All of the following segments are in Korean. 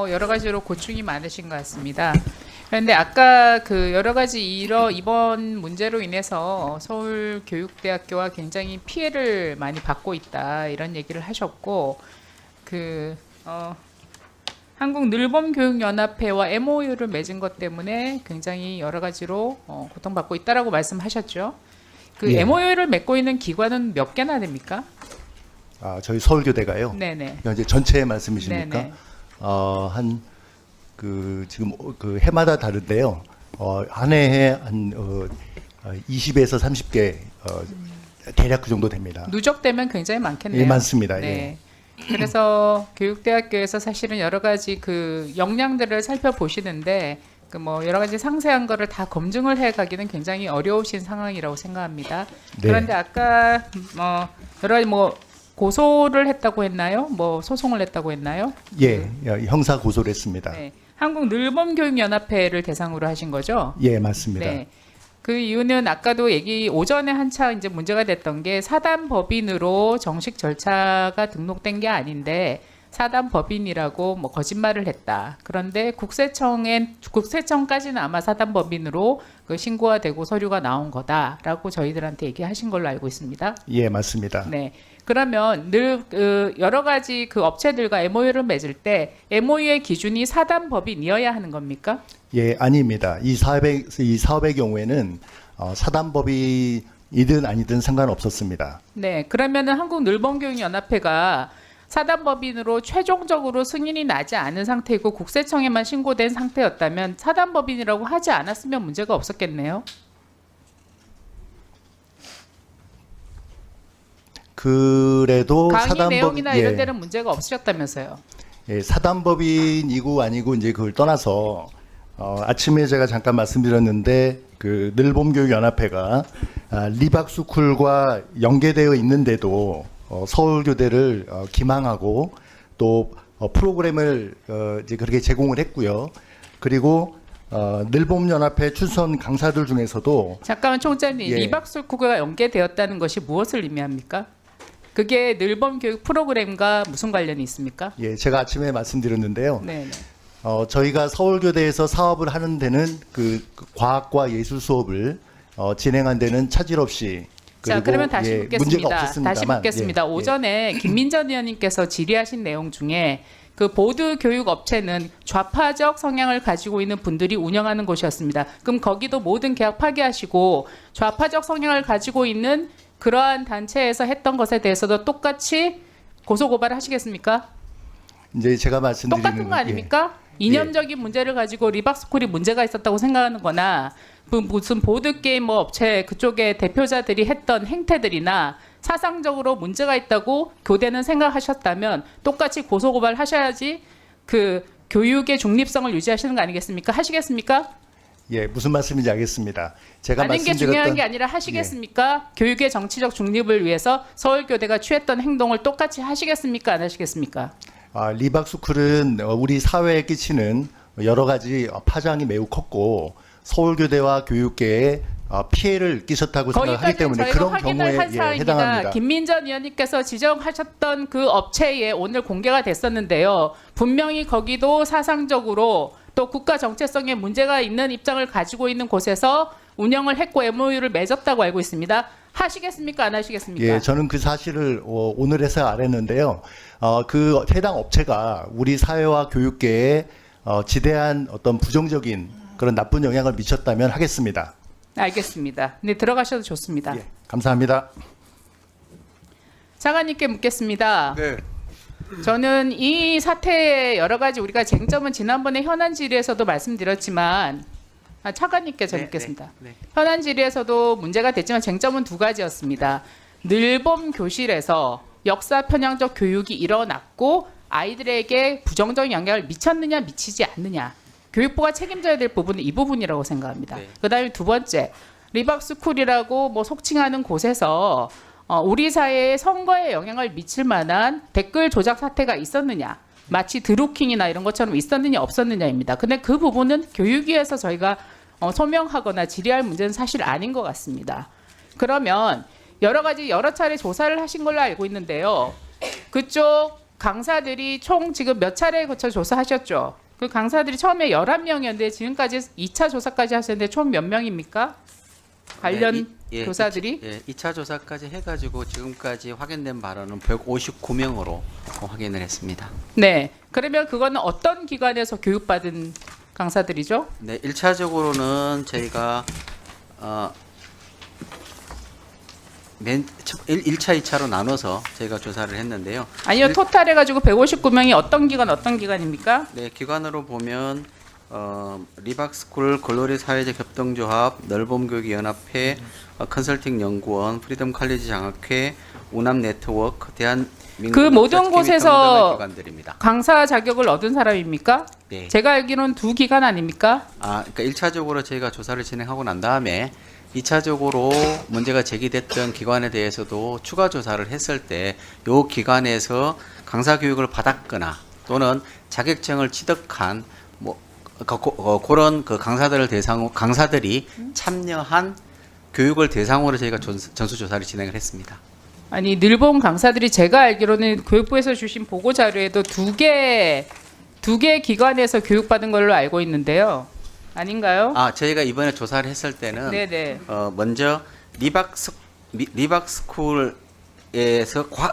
여러 가지로 고충이 많으신 것 같습니다. 그런데 아까 그 여러 가지 이번 문제로 인해서 서울교육대학교가 굉장히 피해를 많이 받고 있다 이런 얘기를 하셨고 한국늘봄교육연합회와 MOU를 맺은 것 때문에 굉장히 여러 가지로 고통받고 있다라고 말씀하셨죠. 그 예. MOU를 맺고 있는 기관은 몇 개나 됩니까? 저희 서울교대가요. 네네. 이제 전체 말씀이십니까? 네네. 지금 해마다 다른데요. 한 해에 한 20에서 30개 대략 그 정도 됩니다. 누적되면 굉장히 많겠네요. 예, 많습니다. 네. 예. 그래서 교육대학교에서 사실은 여러 가지 그 역량들을 살펴보시는데 그 뭐 여러 가지 상세한 거를 다 검증을 해 가기는 굉장히 어려우신 상황이라고 생각합니다. 네. 그런데 아까 여러 가지 고소를 했다고 했나요? 뭐 소송을 했다고 했나요? 예, 형사 고소를 했습니다. 네. 한국늘봄교육연합회를 대상으로 하신 거죠? 예, 맞습니다. 네. 그 이유는 아까도 오전에 한창 이제 문제가 됐던 게 사단법인으로 정식 절차가 등록된 게 아닌데 사단법인이라고 뭐 거짓말을 했다. 그런데 국세청까지는 아마 사단법인으로 그 신고가 되고 서류가 나온 거다라고 저희들한테 얘기하신 걸로 알고 있습니다. 예, 맞습니다. 네. 그러면 여러 가지 그 업체들과 MOU를 맺을 때 MOU의 기준이 사단법인이어야 하는 겁니까? 예, 아닙니다. 이 사업의 경우에는 사단법인이든 아니든 상관없었습니다. 네. 그러면은 한국늘봄교육연합회가 사단법인으로 최종적으로 승인이 나지 않은 상태이고 국세청에만 신고된 상태였다면 사단법인이라고 하지 않았으면 문제가 없었겠네요. 그래도 강의 내용이나 이런 예, 데는 문제가 없으셨다면서요. 예, 사단법인이고 아니고 이제 그걸 떠나서 아침에 제가 잠깐 말씀드렸는데 그 늘봄교육연합회가 리박스쿨과 연계되어 있는데도 서울교대를 기망하고 또 프로그램을 이제 그렇게 제공을 했고요. 그리고 늘봄연합회 출선 강사들 중에서도 잠깐만 총장님, 예. 리박스쿨과 연계되었다는 것이 무엇을 의미합니까? 그게 늘봄교육 프로그램과 무슨 관련이 있습니까? 예, 제가 아침에 말씀드렸는데요. 네. 저희가 서울교대에서 사업을 하는 데는 그 과학과 예술 수업을 진행한 데는 차질 없이 자, 그러면 다시 문제가 묻겠습니다. 없었습니다만 다시 묻겠습니다. 예, 오전에 김민전 의원님께서 질의하신 내용 중에 그 보드 교육 업체는 좌파적 성향을 가지고 있는 분들이 운영하는 곳이었습니다. 그럼 거기도 모든 계약 파기하시고 좌파적 성향을 가지고 있는 그러한 단체에서 했던 것에 대해서도 똑같이 고소 고발을 하시겠습니까? 이제 제가 말씀드리는 똑같은 거 아닙니까? 이념적인 문제를 가지고 리박스쿨이 문제가 있었다고 생각하는 거나 무슨 보드게임 업체 그쪽에 대표자들이 했던 행태들이나 사상적으로 문제가 있다고 교대는 생각하셨다면 똑같이 고소고발 하셔야지 그 교육의 중립성을 유지하시는 거 아니겠습니까? 하시겠습니까? 예, 무슨 말씀인지 알겠습니다. 제가 하는 게 중요한 게 아니라 하시겠습니까? 교육의 정치적 중립을 위해서 서울교대가 취했던 행동을 똑같이 하시겠습니까? 안 하시겠습니까? 리박스쿨은 우리 사회에 끼치는 여러 가지 파장이 매우 컸고 서울교대와 교육계에 피해를 끼쳤다고 생각하기 때문에 그런 경우에 한 사항입니다. 해당합니다. 김민전 의원님께서 지적하셨던 그 업체에 오늘 공개가 됐었는데요. 분명히 거기도 사상적으로 또 국가 정체성에 문제가 있는 입장을 가지고 있는 곳에서 운영을 했고 MOU를 맺었다고 알고 있습니다. 하시겠습니까? 안 하시겠습니까? 예, 저는 그 사실을 오늘에서 알았는데요. 그 해당 업체가 우리 사회와 교육계에 지대한 어떤 부정적인 그런 나쁜 영향을 미쳤다면 하겠습니다. 알겠습니다. 네, 들어가셔도 좋습니다. 예, 감사합니다. 차관님께 묻겠습니다. 네. 저는 이 사태의 여러 가지 우리가 쟁점은 지난번에 현안 질의에서도 말씀드렸지만 차관님께 저 묻겠습니다. 현안 질의에서도 문제가 됐지만 쟁점은 두 가지였습니다. 늘봄 교실에서 역사 편향적 교육이 일어났고 아이들에게 부정적인 영향을 미쳤느냐 미치지 않느냐. 교육부가 책임져야 될 부분은 이 부분이라고 생각합니다. 네. 그다음에 두 번째, 리박스쿨이라고 뭐 속칭하는 곳에서 우리 사회에 선거에 영향을 미칠 만한 댓글 조작 사태가 있었느냐, 마치 드루킹이나 이런 것처럼 있었느냐 없었느냐입니다. 근데 그 부분은 교육위에서 저희가 소명하거나 질의할 문제는 사실 아닌 것 같습니다. 그러면 여러 차례 조사를 하신 걸로 알고 있는데요. 그쪽 강사들이 총 지금 몇 차례에 거쳐 조사하셨죠? 그 강사들이 처음에 11명이었는데 지금까지 2차 조사까지 하셨는데 총 몇 명입니까? 관련 교사들이? 2차 조사까지 해가지고 지금까지 확인된 바로는 159명으로 확인을 했습니다. 네. 그러면 그거는 어떤 기관에서 교육받은 강사들이죠? 네, 1차적으로는 저희가 1차, 2차로 나눠서 저희가 조사를 했는데요. 아니요. 토탈 해가지고 159명이 어떤 기관입니까? 네, 기관으로 보면 리박스쿨, 글로리 사회적 협동조합, 넓음교육연합회, 컨설팅 연구원, 프리덤 칼리지 장학회, 우남 네트워크, 그 모든 곳에서 기관들입니다. 강사 자격을 얻은 사람입니까? 네. 제가 알기로는 두 기관 아닙니까? 그러니까 1차적으로 저희가 조사를 진행하고 난 다음에 2차적으로 문제가 제기됐던 기관에 대해서도 추가 조사를 했을 때 요 기관에서 강사 교육을 받았거나 또는 자격증을 취득한 그런 그 강사들이 참여한 교육을 대상으로 저희가 전수 조사를 진행을 했습니다. 아니 늘본 강사들이 제가 알기로는 교육부에서 주신 보고 자료에도 두 개 기관에서 교육받은 걸로 알고 있는데요. 아닌가요? 저희가 이번에 조사를 했을 때는 네네. 먼저 리박스쿨에서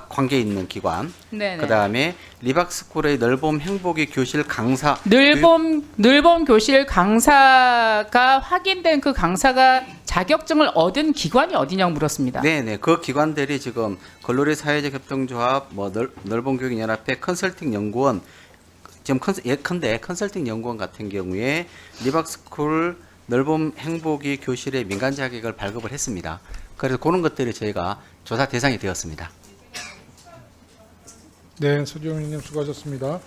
관계 있는 기관, 네네. 그다음에 리박스쿨의 넓음 행복의 교실 강사 늘봄 교실 강사가 확인된 그 강사가 자격증을 얻은 기관이 어디냐고 물었습니다. 네네, 그 기관들이 지금 글로리 사회적 협동조합, 넓은 교육 연합회, 컨설팅 연구원, 지금 예컨대 컨설팅 연구원 같은 경우에 리박스쿨 넓음 행복이 교실의 민간 자격을 발급을 했습니다. 그래서 그런 것들이 저희가 조사 대상이 되었습니다. 네, 서지용 의원님 수고하셨습니다.